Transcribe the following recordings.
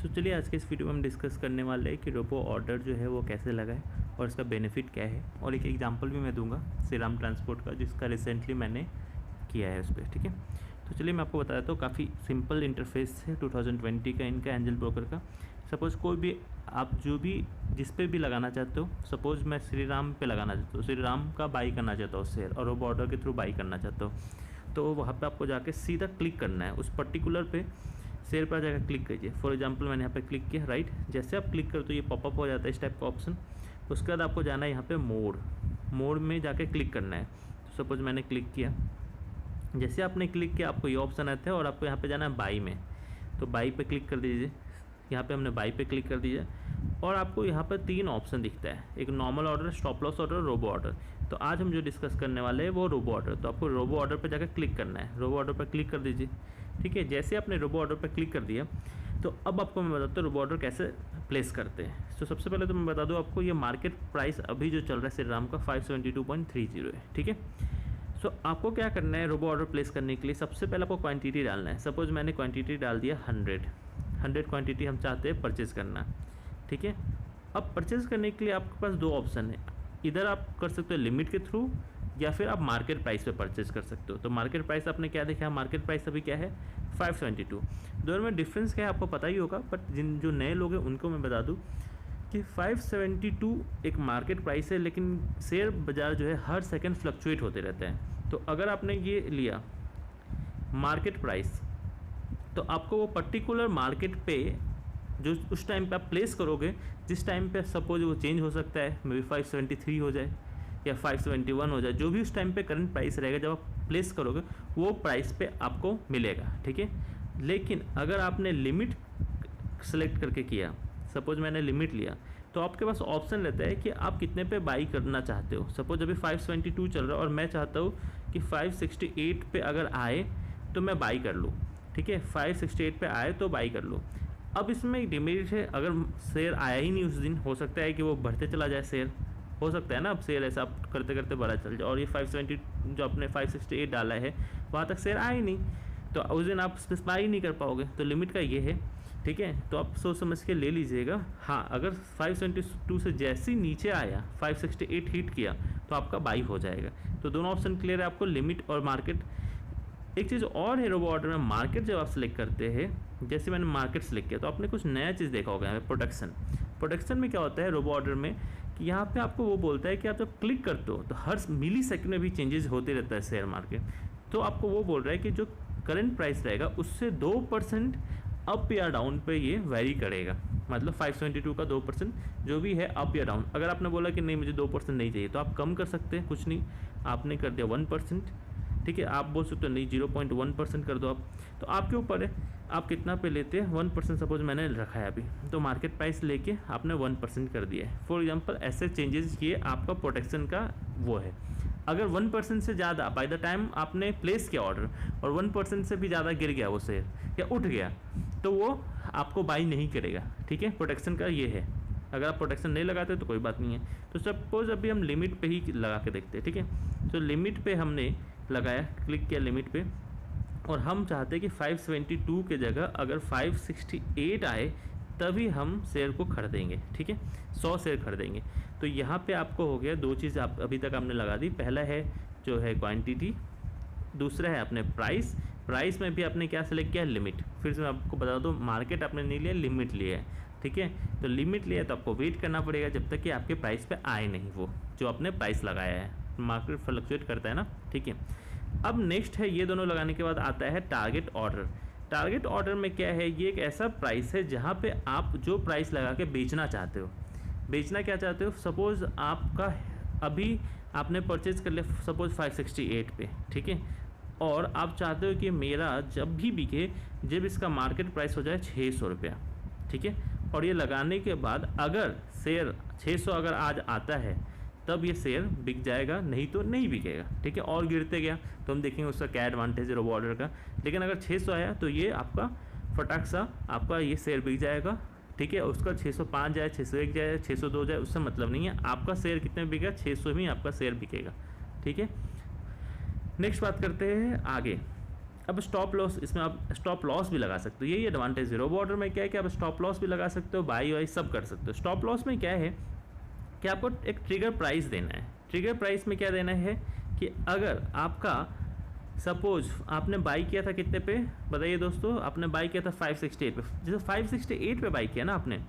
तो चलिए आज के इस वीडियो में हम डिस्कस करने वाले हैं कि रोबो ऑर्डर जो है वो कैसे लगा है और इसका बेनिफिट क्या है, और एक एग्जांपल भी मैं दूंगा श्रीराम ट्रांसपोर्ट का जिसका रिसेंटली मैंने किया है उस पर। ठीक है, तो चलिए मैं आपको बता देता हूँ। काफ़ी सिंपल इंटरफेस है 2020 का इनका एंजल ब्रोकर का। सपोज़ कोई भी आप जो भी जिस पे भी लगाना चाहते हो, सपोज़ मैं श्रीराम पे लगाना चाहता हूँ, श्रीराम का बाई करना चाहता हूँ शेयर और रोबो ऑर्डर के थ्रू बाई करना चाहता हूँ, तो वहाँ पे आपको जाके सीधा क्लिक करना है उस पर्टिकुलर पे शेयर पर जाकर क्लिक कीजिए। फॉर एग्जांपल मैंने यहाँ पे क्लिक किया, राइट। जैसे आप क्लिक करते हो ये पॉपअप हो जाता है इस टाइप का ऑप्शन। उसके बाद आपको जाना है यहाँ पे मोड में जाके क्लिक करना है। तो सपोज मैंने क्लिक किया, जैसे आपने क्लिक किया आपको ये ऑप्शन आता है और आपको यहाँ पे जाना है बाई में। तो बाई पे क्लिक कर दीजिए। यहाँ पे हमने बाई पे क्लिक कर दीजिए और आपको यहाँ पर 3 ऑप्शन दिखता है, एक normal order, stop loss order, robo order. तो आज हम जो डिस्कस करने वाले हैं वो रोबो ऑर्डर। तो आपको रोबो ऑर्डर पर जाकर क्लिक करना है, रोबो ऑर्डर पर क्लिक कर दीजिए। ठीक है, जैसे आपने रोबो ऑर्डर पर क्लिक कर दिया तो अब आपको मैं बताता हूँ रोबो ऑर्डर कैसे प्लेस करते हैं। तो सबसे पहले तो मैं बता दूँ आपको, ये मार्केट प्राइस अभी जो चल रहा है श्रीराम का 572.30 है। ठीक है, सो आपको क्या करना है रोबो ऑर्डर प्लेस करने के लिए, सबसे पहले आपको क्वांटिटी डालना है। सपोज मैंने क्वांटिटी डाल दिया 100 क्वांटिटी हम चाहते हैं परचेज़ करना। ठीक है, अब परचेज़ करने के लिए आपके पास 2 ऑप्शन है, इधर आप कर सकते हो लिमिट के थ्रू या फिर आप मार्केट प्राइस पे परचेज कर सकते हो। तो मार्केट प्राइस आपने क्या देखा, मार्केट प्राइस अभी क्या है 572। दोनों में डिफरेंस क्या है आपको पता ही होगा, बट जिन जो नए लोग हैं उनको मैं बता दूं कि 572 एक मार्केट प्राइस है, लेकिन शेयर बाज़ार जो है हर सेकंड फ्लक्चुएट होते रहते हैं। तो अगर आपने ये लिया मार्केट प्राइस, तो आपको वो पर्टिकुलर मार्केट पे जो उस टाइम पे आप प्लेस करोगे, जिस टाइम पे सपोज वो चेंज हो सकता है, मे बी 573 हो जाए या 571 हो जाए, जो भी उस टाइम पे करंट प्राइस रहेगा जब आप प्लेस करोगे वो प्राइस पे आपको मिलेगा। ठीक है, लेकिन अगर आपने लिमिट सेलेक्ट करके किया, सपोज मैंने लिमिट लिया, तो आपके पास ऑप्शन रहता है कि आप कितने पे बाई करना चाहते हो। सपोज अभी 572 चल रहा है और मैं चाहता हूँ कि 568 पे अगर आए तो मैं बाई कर लूँ। ठीक है, 568 पे आए तो बाई कर लूँ। अब इसमें एक डिमेरिट है, अगर शेयर आया ही नहीं उस दिन, हो सकता है कि वो बढ़ते चला जाए शेयर, हो सकता है ना, अब शेयर ऐसा आप करते करते बड़ा चल जाए और ये 570 जो आपने 568 डाला है वहाँ तक शेयर आए नहीं, तो उस दिन आप बाई नहीं कर पाओगे। तो लिमिट का ये है। ठीक है, तो आप सोच समझ के ले लीजिएगा। हाँ, अगर 572 से जैसे ही नीचे आया 568 हिट किया तो आपका बाई हो जाएगा। तो दोनों ऑप्शन क्लियर है आपको, लिमिट और मार्केट। एक चीज़ और है रोबो ऑर्डर में, मार्केट जब आप सेलेक्ट करते हैं, जैसे मैंने मार्केट सेलेक्ट किया तो आपने कुछ नया चीज़ देखा होगा यहाँ पे, प्रोडक्शन में क्या होता है रोबो ऑर्डर में कि यहाँ पे आपको वो बोलता है कि आप जब क्लिक करते हो तो हर मिली सेकंड में भी चेंजेस होते रहता है शेयर मार्केट। तो आपको वो बोल रहा है कि जो करंट प्राइस रहेगा उससे 2% अप या डाउन पे ये वेरी करेगा, मतलब 572 का 2% जो भी है अप या डाउन। अगर आपने बोला कि नहीं मुझे 2% नहीं चाहिए तो आप कम कर सकते हैं, कुछ नहीं, आपने कर दिया 1%। ठीक है, आप बोल सकते हो नहीं 0.1% कर दो आप, तो आपके ऊपर है आप कितना पे लेते हैं। 1% सपोज मैंने रखा है अभी, तो मार्केट प्राइस लेके आपने 1% कर दिया है। फॉर एग्जांपल ऐसे चेंजेस ये आपका प्रोटेक्शन का वो है। अगर 1% से ज़्यादा बाय द टाइम आपने प्लेस किया ऑर्डर और 1% से भी ज़्यादा गिर गया वो शेयर या उठ गया, तो वो आपको बाई नहीं करेगा। ठीक है, प्रोटेक्शन का ये है। अगर आप प्रोटेक्शन नहीं लगाते तो कोई बात नहीं है। तो सपोज अभी हम लिमिट पे ही लगा के देखते हैं। ठीक है, तो लिमिट पे हमने लगाया, क्लिक किया लिमिट पे, और हम चाहते हैं कि 572 के जगह अगर 568 आए तभी हम शेयर को खरीदेंगे। ठीक है, 100 शेयर खरीदेंगे। तो यहाँ पे आपको हो गया 2 चीज़ आप अभी तक आपने लगा दी। पहला है जो है क्वांटिटी, दूसरा है अपने प्राइस में भी आपने क्या सेलेक्ट किया, लिमिट। फिर से मैं आपको बता दूँ, मार्केट आपने नहीं लिया, लिमिट लिया है। ठीक है, तो लिमिट लिया तो आपको वेट करना पड़ेगा जब तक कि आपके प्राइस पे आए नहीं वो जो आपने प्राइस लगाया है। मार्केट फ्लक्चुएट करता है ना। ठीक है, अब नेक्स्ट है, ये दोनों लगाने के बाद आता है टारगेट ऑर्डर। टारगेट ऑर्डर में क्या है, ये एक ऐसा प्राइस है जहाँ पे आप जो प्राइस लगा के बेचना चाहते हो, बेचना क्या चाहते हो। सपोज़ आपका अभी आपने परचेज कर लिया सपोज 568 पे। ठीक है, और आप चाहते हो कि मेरा जब भी बिके, जब इसका मार्केट प्राइस हो जाए 600 रुपया। ठीक है, और ये लगाने के बाद अगर शेयर 600 अगर आज आता है तब ये शेयर बिक जाएगा, नहीं तो नहीं बिकेगा। ठीक है, और गिरते गया तो हम देखेंगे उसका क्या एडवांटेज है रोबो ऑर्डर का। लेकिन अगर 600 आया तो ये आपका फटाक सा आपका ये शेयर बिक जाएगा। ठीक है, उसका 605 जाए, 601 जाए, 602 जाए, उससे मतलब नहीं है। आपका शेयर कितने बिकेगा, 600 में आपका शेयर बिकेगा। ठीक है, नेक्स्ट बात करते हैं आगे। अब स्टॉप लॉस, इसमें आप स्टॉप लॉस भी लगा सकते हो, यही एडवांटेज है। रोबो ऑर्डर में क्या है कि आप स्टॉप लॉस भी लगा सकते हो, बाई वाई सब कर सकते हो। स्टॉप लॉस में क्या है कि आपको एक ट्रिगर प्राइस देना है। ट्रिगर प्राइस में क्या देना है कि अगर आपका सपोज आपने बाई किया था कितने पे बताइए दोस्तों, आपने बाई किया था 568 पे, जैसे 568 पे बाई किया ना आपने,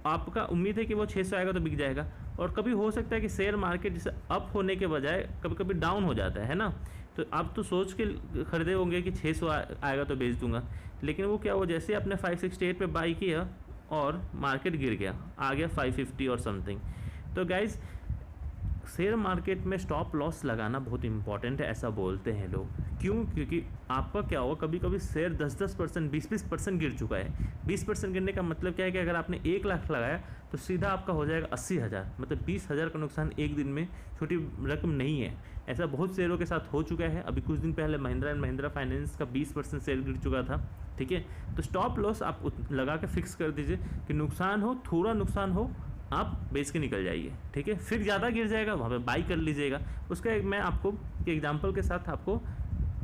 आपका उम्मीद है कि वो 600 आएगा तो बिक जाएगा। और कभी हो सकता है कि शेयर मार्केट जैसे अप होने के बजाय कभी कभी डाउन हो जाता है ना, तो आप तो सोच के खरीदे होंगे कि 600 आएगा तो बेच दूंगा, लेकिन वो क्या हुआ, जैसे आपने 568 पे बाई किया और मार्केट गिर गया, आ गया 550 और समथिंग। तो गाइज शेयर मार्केट में स्टॉप लॉस लगाना बहुत इंपॉर्टेंट है, ऐसा बोलते हैं लोग। क्यों? क्योंकि आपका क्या होगा, कभी कभी शेयर 10-10%, 20-20% गिर चुका है। 20% गिरने का मतलब क्या है कि अगर आपने 1 लाख लगाया तो सीधा आपका हो जाएगा 80,000, मतलब 20,000 का नुकसान एक दिन में, छोटी रकम नहीं है। ऐसा बहुत शेयरों के साथ हो चुका है। अभी कुछ दिन पहले महिंद्रा एंड महिंद्रा फाइनेंस का 20% शेयर गिर चुका था, ठीक है। तो स्टॉप लॉस आप लगा के फिक्स कर दीजिए कि नुकसान हो, थोड़ा नुकसान हो, आप बेच के निकल जाइए, ठीक है। फिर ज़्यादा गिर जाएगा, वहाँ पे बाई कर लीजिएगा। उसका एक मैं आपको एग्जांपल के साथ आपको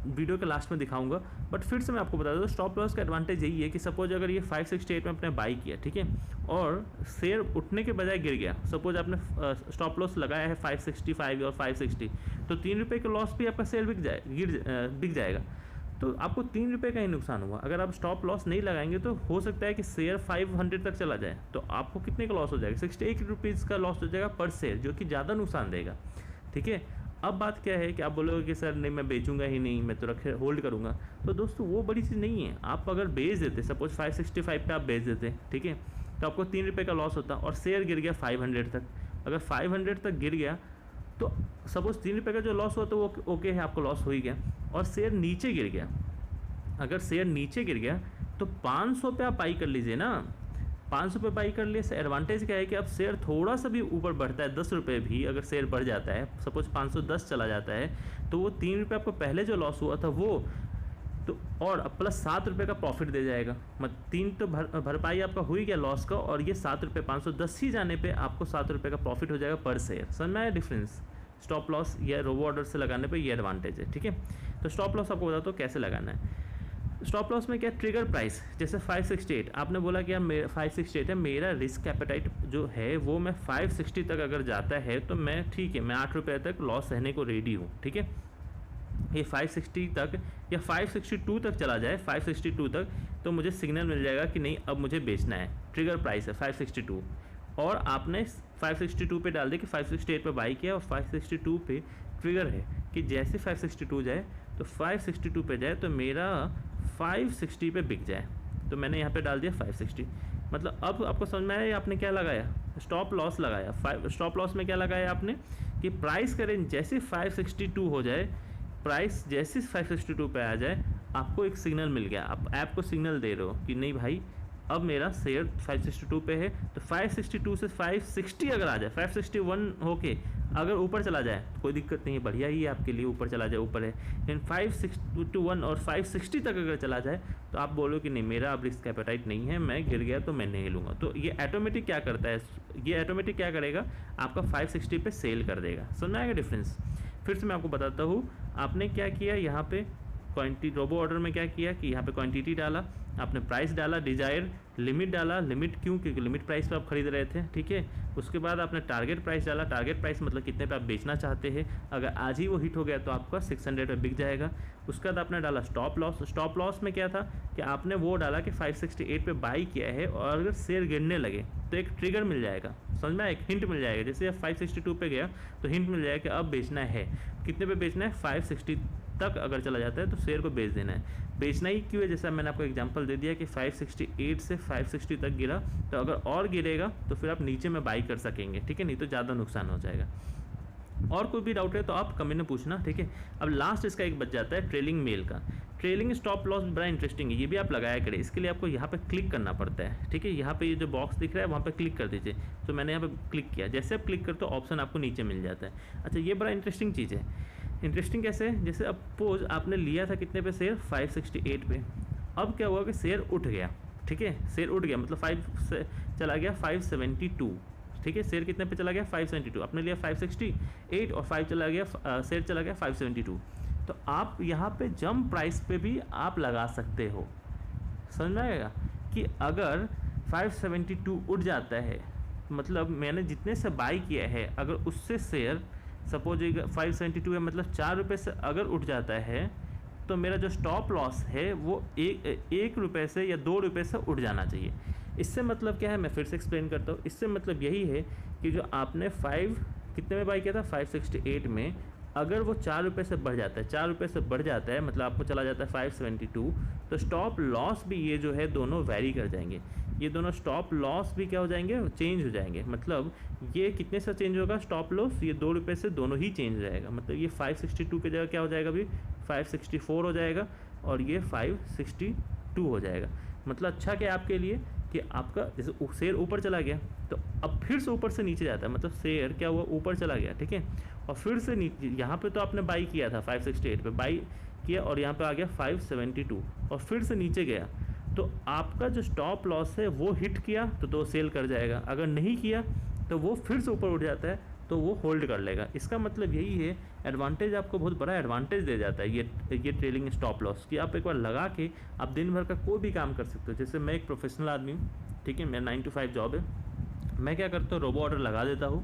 वीडियो के लास्ट में दिखाऊंगा। बट फिर से मैं आपको बता दूँ, स्टॉप लॉस का एडवांटेज यही है कि सपोज अगर ये 568 में आपने बाई किया, ठीक है, और शेयर उठने के बजाय गिर गया, सपोज आपने स्टॉप लॉस लगाया है 565 और 560, तो 3 रुपये का लॉस भी आपका शेयर बिक जाएगा, तो आपको 3 रुपये का ही नुकसान हुआ। अगर आप स्टॉप लॉस नहीं लगाएंगे तो हो सकता है कि शेयर 500 तक चला जाए, तो आपको कितने का लॉस हो जाएगा, 68 रुपीज़ का लॉस हो जाएगा पर शेयर, जो कि ज़्यादा नुकसान देगा, ठीक है। अब बात क्या है कि आप बोलोगे कि सर नहीं मैं बेचूंगा ही नहीं, मैं तो रखे होल्ड करूंगा, तो दोस्तों वो बड़ी चीज़ नहीं है। आप अगर बेच देते, सपोज 565 पे आप बेच देते, ठीक है, तो आपको 3 रुपये का लॉस होता और शेयर गिर गया 500 तक। अगर 500 तक गिर गया तो सपोज 3 रुपये का जो लॉस हुआ तो वो ओके है, आपको लॉस हो ही गया। और शेयर नीचे गिर गया, अगर शेयर नीचे गिर गया तो 500 पे आप बाई कर लीजिए ना, 500 पे बाई कर लिए। एडवांटेज क्या है कि अब शेयर थोड़ा सा भी ऊपर बढ़ता है, 10 रुपये भी अगर शेयर बढ़ जाता है, सपोज 510 चला जाता है, तो वो 3 रुपये आपको पहले जो लॉस हुआ था वो तो और प्लस 7 रुपये का प्रॉफिट दे जाएगा। मतलब 3 तो भरपाई आपका हो ही गया लॉस का, और ये 7 रुपये 510 ही जाने पे आपको 7 रुपये का प्रॉफिट हो जाएगा पर शेयर। समझ में आया डिफरेंस? स्टॉप लॉस या रोबो ऑर्डर से लगाने पे ये एडवांटेज है, ठीक है। तो स्टॉप लॉस आपको बताता हूँ कैसे लगाना है। स्टॉप लॉस में क्या, ट्रिगर प्राइस, जैसे 568 आपने बोला कि यार मेरा 568 है, मेरा रिस्क एपेटाइट जो है वो मैं 560 तक अगर जाता है तो मैं ठीक है, मैं 8 रुपये तक लॉस सहने को रेडी हूँ, ठीक है। ये 560 तक या 562 तक चला जाए, 562 तक, तो मुझे सिग्नल मिल जाएगा कि नहीं अब मुझे बेचना है। ट्रिगर प्राइस है 562, और आपने 562 पे डाल दिया कि 568 पे बाई किया, और 562 पे ट्रिगर है कि जैसे 562 जाए तो 562 पे जाए तो मेरा 560 पे बिक जाए, तो मैंने यहाँ पे डाल दिया 560। मतलब अब आपको समझ में आया आपने क्या लगाया, स्टॉप लॉस लगाया। स्टॉप लॉस में क्या लगाया आपने कि प्राइस करें जैसे 562 हो जाए, प्राइस जैसे 562 पे आ जाए, आपको एक सिग्नल मिल गया, आप ऐप को सिग्नल दे रहे हो कि नहीं भाई अब मेरा शेयर 562 पे है, तो 562 से 560 अगर आ जाए, 561 होके अगर ऊपर चला जाए तो कोई दिक्कत नहीं है, बढ़िया ही है आपके लिए, ऊपर चला जाए, ऊपर है। लेकिन 561 और 560 तक अगर चला जाए तो आप बोलो कि नहीं मेरा अब रिस्क एपेटाइट नहीं है, मैं गिर गया तो मैं नहीं लूँगा। तो ये ऑटोमेटिक क्या करता है, ये ऑटोमेटिक क्या करेगा, आपका 560 पे सेल कर देगा। समझ में आएगा डिफरेंस? फिर से मैं आपको बताता हूँ, आपने क्या किया यहाँ पे क्वांटिटी, रोबो ऑर्डर में क्या किया कि यहाँ पे क्वांटिटी डाला, आपने प्राइस डाला, डिजायर लिमिट डाला, लिमिट क्यों, क्योंकि लिमिट प्राइस पे आप खरीद रहे थे, ठीक है। उसके बाद आपने टारगेट प्राइस डाला, टारगेट प्राइस मतलब कितने पे आप बेचना चाहते हैं, अगर आज ही वो हिट हो गया तो आपका 600 पे बिक जाएगा। उसके बाद आपने डाला स्टॉप लॉस। स्टॉप लॉस में क्या था कि आपने वो डाला कि 568 पे बाई किया है, और अगर शेयर गिरने लगे तो एक ट्रिगर मिल जाएगा, समझ में, एक हिंट मिल जाएगा। जैसे आप 562 पे गया तो हिंट मिल जाएगा कि अब बेचना है, कितने पे बेचना है, 560 तक अगर चला जाता है तो शेयर को बेच देना है। बेचना ही क्यों है, जैसा मैंने आपको एग्जांपल दे दिया कि 568 से 560 तक गिरा, तो अगर और गिरेगा तो फिर आप नीचे में बाई कर सकेंगे, ठीक है, नहीं तो ज़्यादा नुकसान हो जाएगा। और कोई भी डाउट है तो आप कमेंट में पूछना, ठीक है। अब लास्ट इसका एक बच जाता है ट्रेलिंग मेल का। ट्रेलिंग स्टॉप लॉस बड़ा इंटरेस्टिंग है, ये भी आप लगाया करें। इसके लिए आपको यहाँ पे क्लिक करना पड़ता है, ठीक है। यहाँ पे ये जो बॉक्स दिख रहा है वहाँ पे क्लिक कर दीजिए। तो मैंने यहाँ पे क्लिक किया, जैसे आप क्लिक करते हो ऑप्शन आपको नीचे मिल जाता है। अच्छा, ये बड़ा इंटरेस्टिंग चीज़ है। इंटरेस्टिंग कैसे है, जैसे अपोज आपने लिया था कितने पे शेयर, 568 पे, अब क्या हुआ कि शेयर उठ गया, ठीक है, शेयर उठ गया, मतलब 5 से चला गया 572, ठीक है। शेयर कितने पे चला गया, 572, आपने लिया 568 और 5 चला गया, शेयर चला गया 572। तो आप यहाँ पे जंप प्राइस पे भी आप लगा सकते हो। समझ में आएगा कि अगर 572 उठ जाता है, मतलब मैंने जितने से बाई किया है अगर उससे शेयर सपोज 572 है, मतलब 4 रुपये से अगर उठ जाता है तो मेरा जो स्टॉप लॉस है वो एक रुपये से या 2 रुपये से उठ जाना चाहिए। इससे मतलब क्या है, मैं फिर से एक्सप्लेन करता हूँ। इससे मतलब यही है कि जो आपने कितने में बाई किया था 568 में, अगर वो 4 रुपये से बढ़ जाता है, 4 रुपये से बढ़ जाता है मतलब आपको चला जाता है 572, तो स्टॉप लॉस भी ये जो है दोनों वैरी कर जाएंगे। ये दोनों स्टॉप लॉस भी क्या हो जाएंगे, चेंज हो जाएंगे। मतलब ये कितने से चेंज होगा स्टॉप लॉस, ये 2 रुपये से दोनों ही चेंज हो जाएगा। मतलब ये 562 की जगह क्या हो जाएगा अभी 564 हो जाएगा और ये 562 हो जाएगा। मतलब अच्छा क्या आपके लिए कि आपका जैसे शेयर ऊपर चला गया तो अब फिर से ऊपर से नीचे जाता है, मतलब शेयर क्या हुआ ऊपर चला गया, ठीक है, और फिर से नीचे यहाँ पे तो आपने बाई किया था 568 पे बाई किया और यहाँ पे आ गया 572 और फिर से नीचे गया, तो आपका जो स्टॉप लॉस है वो हिट किया तो सेल कर जाएगा, अगर नहीं किया तो वो फिर से ऊपर उठ जाता है तो वो होल्ड कर लेगा। इसका मतलब यही है, एडवांटेज आपको बहुत बड़ा एडवांटेज दे जाता है ये ट्रेलिंग स्टॉप लॉस कि आप एक बार लगा के आप दिन भर का कोई भी काम कर सकते हो। जैसे मैं एक प्रोफेशनल आदमी हूँ, ठीक है, मेरा 9 to 5 जॉब है, मैं क्या करता हूँ रोबो ऑर्डर लगा देता हूँ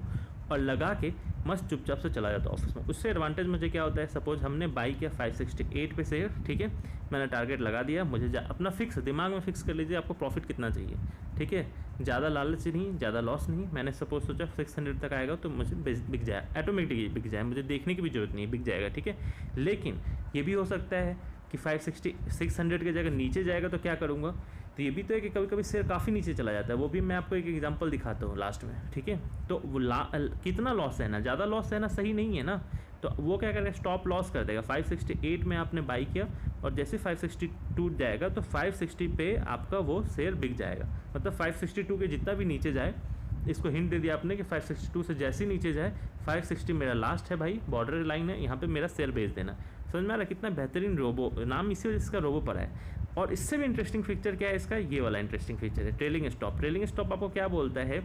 और लगा के मस्त चुपचाप से चला जाता हूँ ऑफिस में। उससे एडवांटेज मुझे क्या होता है, सपोज हमने बाई किया 568 पे शेयर, ठीक है, मैंने टारगेट लगा दिया, मुझे अपना फिक्स दिमाग में फिक्स कर लीजिए आपको प्रॉफिट कितना चाहिए, ठीक है, ज़्यादा लालच नहीं, ज़्यादा लॉस नहीं। मैंने सपोज सोचा 600 तक आएगा तो मुझे बिक जाए, ऑटोमेटिकली बिक जाए, मुझे देखने की भी जरूरत नहीं है, बिक जाएगा, ठीक है। लेकिन ये भी हो सकता है कि 600 की जगह नीचे जाएगा तो क्या करूँगा, तो ये भी तो है कि कभी कभी शेयर काफ़ी नीचे चला जाता है, वो भी मैं आपको एक एग्जांपल दिखाता हूँ लास्ट में, ठीक है। तो वो कितना लॉस है ना, ज़्यादा लॉस है ना, सही नहीं है ना, तो वो क्या करेगा स्टॉप लॉस कर देगा। 568 में आपने बाई किया और जैसे 560 टूट जाएगा तो 560 पे आपका वो शेयर बिक जाएगा। मतलब 562 के जितना भी नीचे जाए, इसको हिंट दे दिया आपने कि 562 से जैसे ही नीचे जाए 560 मेरा लास्ट है भाई, बॉर्डर लाइन है, यहाँ पे मेरा शेयर बेच देना। समझ में आ रहा है कितना बेहतरीन रोबो, नाम इसी वजह से इसका रोबो पड़ा है। और इससे भी इंटरेस्टिंग फीचर क्या है इसका, ये वाला इंटरेस्टिंग फीचर है ट्रेलिंग स्टॉप। ट्रेलिंग स्टॉप आपको क्या बोलता है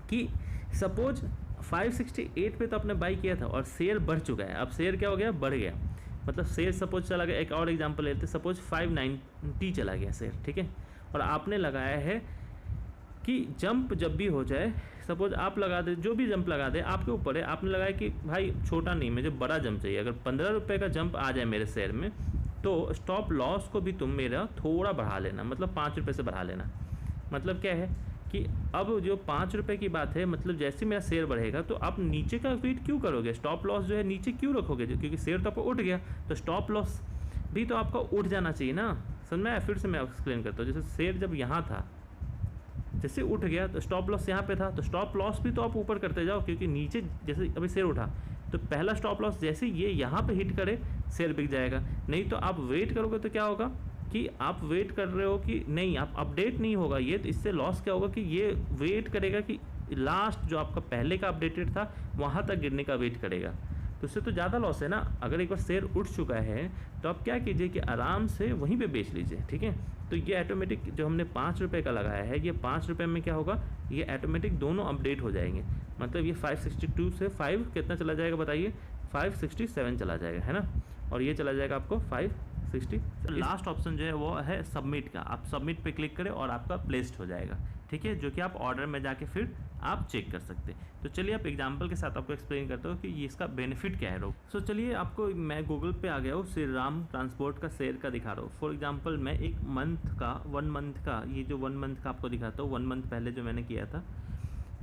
कि सपोज 568 पे तो आपने बाई किया था और शेयर बढ़ चुका है, अब शेयर क्या हो गया, बढ़ गया, मतलब शेयर सपोज चला गया, एक और एग्जांपल लेते हैं, सपोज 590 चला गया शेयर, ठीक है, और आपने लगाया है कि जंप जब भी हो जाए, सपोज आप लगा दे, जो भी जंप लगा दे आपके ऊपर है, आपने लगाया कि भाई छोटा नहीं मुझे बड़ा जंप चाहिए, अगर 15 रुपये का जंप आ जाए मेरे शेयर में तो स्टॉप लॉस को भी तुम मेरा थोड़ा बढ़ा लेना, मतलब 5 रुपये से बढ़ा लेना। मतलब क्या है कि अब जो 5 रुपये की बात है, मतलब जैसे मेरा शेयर बढ़ेगा तो आप नीचे का वेट क्यों करोगे, स्टॉप लॉस जो है नीचे क्यों रखोगे, क्योंकि शेयर तो आपको उठ गया तो स्टॉप लॉस भी तो आपका उठ जाना चाहिए ना। समझ में आया, फिर से मैं एक्सप्लेन करता हूँ। जैसे शेयर जब यहाँ था, जैसे उठ गया तो स्टॉप लॉस यहाँ पे था, तो स्टॉप लॉस भी तो आप ऊपर करते जाओ, क्योंकि नीचे जैसे अभी शेयर उठा तो पहला स्टॉप लॉस जैसे ये यहाँ पे हिट करे शेयर बिक जाएगा। नहीं तो आप वेट करोगे तो क्या होगा कि आप वेट कर रहे हो कि नहीं, आप अपडेट नहीं होगा ये, तो इससे लॉस क्या होगा कि ये वेट करेगा कि लास्ट जो आपका पहले का अपडेटेड था वहाँ तक गिरने का वेट करेगा, तो उससे तो ज़्यादा लॉस है ना। अगर एक बार शेयर उठ चुका है तो आप क्या कीजिए कि आराम से वहीं पे बेच लीजिए, ठीक है। तो ये ऑटोमेटिक जो हमने 5 रुपये का लगाया है, ये 5 रुपये में क्या होगा, ये ऑटोमेटिक दोनों अपडेट हो जाएंगे। मतलब ये 562 से 5 कितना चला जाएगा बताइए, 567 चला जाएगा, है ना, और ये चला जाएगा आपको 560। लास्ट ऑप्शन जो है वो है सबमिट का, आप सबमिट पे क्लिक करें और आपका प्लेस्ड हो जाएगा, ठीक है, जो कि आप ऑर्डर में जाके फिर आप चेक कर सकते हैं। तो चलिए आप एग्जांपल के साथ आपको एक्सप्लेन करता हूँ कि ये इसका बेनिफिट क्या है। सो चलिए आपको मैं गूगल पे आ गया हूँ, श्री राम ट्रांसपोर्ट का शेयर का दिखा रहा हूँ। फॉर एग्जांपल मैं एक मंथ का 1 मंथ का, ये जो 1 मंथ का आपको दिखाता हूँ, 1 मंथ पहले जो मैंने किया था,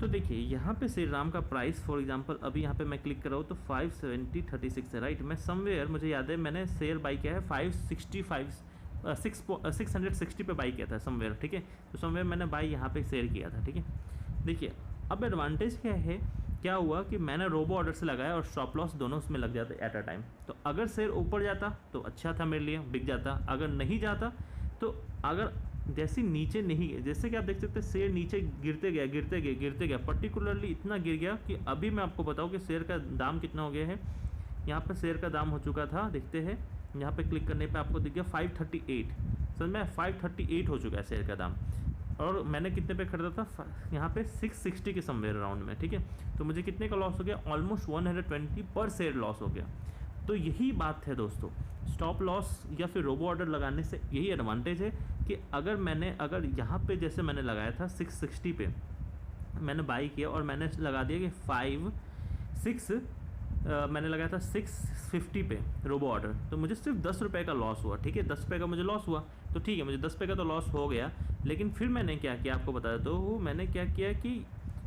तो देखिए यहाँ पे श्री राम का प्राइस फॉर एग्जांपल अभी यहाँ पे मैं क्लिक कर रहा हूँ तो 570.36 है, राइट। मैं समवेयर मुझे याद है मैंने शेयर बाई किया है 660 पे बाई किया था समवेयर, ठीक है। तो समवेयर मैंने बाई यहाँ पे शेयर किया था, ठीक है। देखिए अब एडवांटेज क्या है, क्या हुआ कि मैंने रोबो ऑर्डर से लगाया और स्टॉप लॉस दोनों उसमें लग जाते एट अ टाइम। तो अगर शेयर ऊपर जाता तो अच्छा था मेरे लिए, बिक जाता, अगर नहीं जाता तो अगर जैसे नीचे नहीं गए, जैसे कि आप देख सकते हैं शेयर नीचे गिरते गया पर्टिकुलरली इतना गिर गया कि अभी मैं आपको बताऊं कि शेयर का दाम कितना हो गया है। यहाँ पर शेयर का दाम हो चुका था, देखते हैं यहाँ पे क्लिक करने पे आपको दिख गया 538, समझ में 538 हो चुका है शेयर का दाम, और मैंने कितने पे खरीदा था यहाँ पे 660 के समवेयर अराउंड में, ठीक है। तो मुझे कितने का लॉस हो गया, ऑलमोस्ट 120 पर शेयर लॉस हो गया। तो यही बात है दोस्तों, स्टॉप लॉस या फिर रोबो ऑर्डर लगाने से यही एडवांटेज है कि अगर यहाँ पे जैसे मैंने लगाया था 660 पे मैंने बाई किया और मैंने लगा दिया कि मैंने लगाया था 650 पे रोबो ऑर्डर, तो मुझे सिर्फ 10 रुपये का लॉस हुआ। ठीक है, 10 रुपये का मुझे लॉस हुआ, तो ठीक है, मुझे 10 रुपये का तो लॉस हो गया। लेकिन फिर मैंने क्या किया आपको बता देता हूँ, मैंने क्या किया कि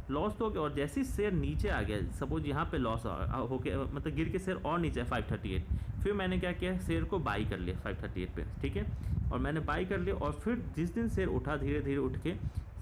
लॉस तो हो गया, और जैसे ही शेयर नीचे आ गया, सपोज यहाँ पे लॉस हो के मतलब गिर के शेयर और नीचे 538, फिर मैंने क्या किया, शेयर को बाई कर लिया 538 पे। ठीक है, और मैंने बाई कर लिया, और फिर जिस दिन शेयर उठा धीरे धीरे उठ के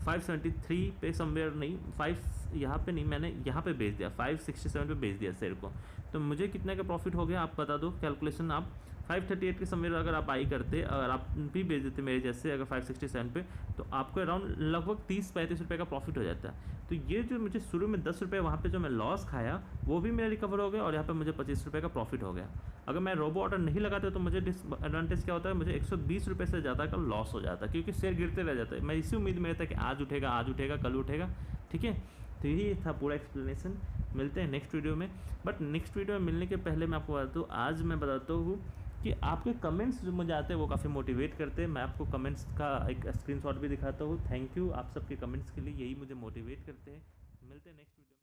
573 पे समवेयर नहीं, 5 यहाँ पे नहीं, मैंने यहाँ पे बेच दिया, 567 पे बेच दिया शेयर को। तो मुझे कितने का प्रॉफिट हो गया आप बता दो कैलकुलेशन। आप 538 के समवेयर अगर आप बाई करते, अगर आप भी बेच देते मेरे जैसे अगर 567 पे, तो आपको अराउंड लगभग 30-35 रुपये का प्रॉफिट हो जाता है। तो ये जो मुझे शुरू में 10 रुपये वहाँ पे जो मैं लॉस खाया वो भी मेरा रिकवर हो गया, और यहाँ पे मुझे 25 रुपये का प्रॉफिट हो गया। अगर मैं रोबो ऑर्डर नहीं लगाता तो मुझे डिसएडवांटेज क्या होता है, मुझे 120 रुपये से ज़्यादा का लॉस हो जाता है, क्योंकि शेयर गिरते रह जाता है। मैं इसी उम्मीद में रहता कि आज उठेगा कल उठेगा। ठीक है, तो यही था पूरा एक्सप्लेनेशन। मिलते हैं नेक्स्ट वीडियो में, बट नेक्स्ट वीडियो में मिलने के पहले मैं आपको बताता हूँ, आज मैं बताता हूँ कि आपके कमेंट्स जो मुझे आते हैं वो काफ़ी मोटिवेट करते हैं। मैं आपको कमेंट्स का एक स्क्रीनशॉट भी दिखाता हूँ। थैंक यू आप सबके कमेंट्स के लिए, यही मुझे मोटिवेट करते हैं। मिलते हैं नेक्स्ट वीडियो में।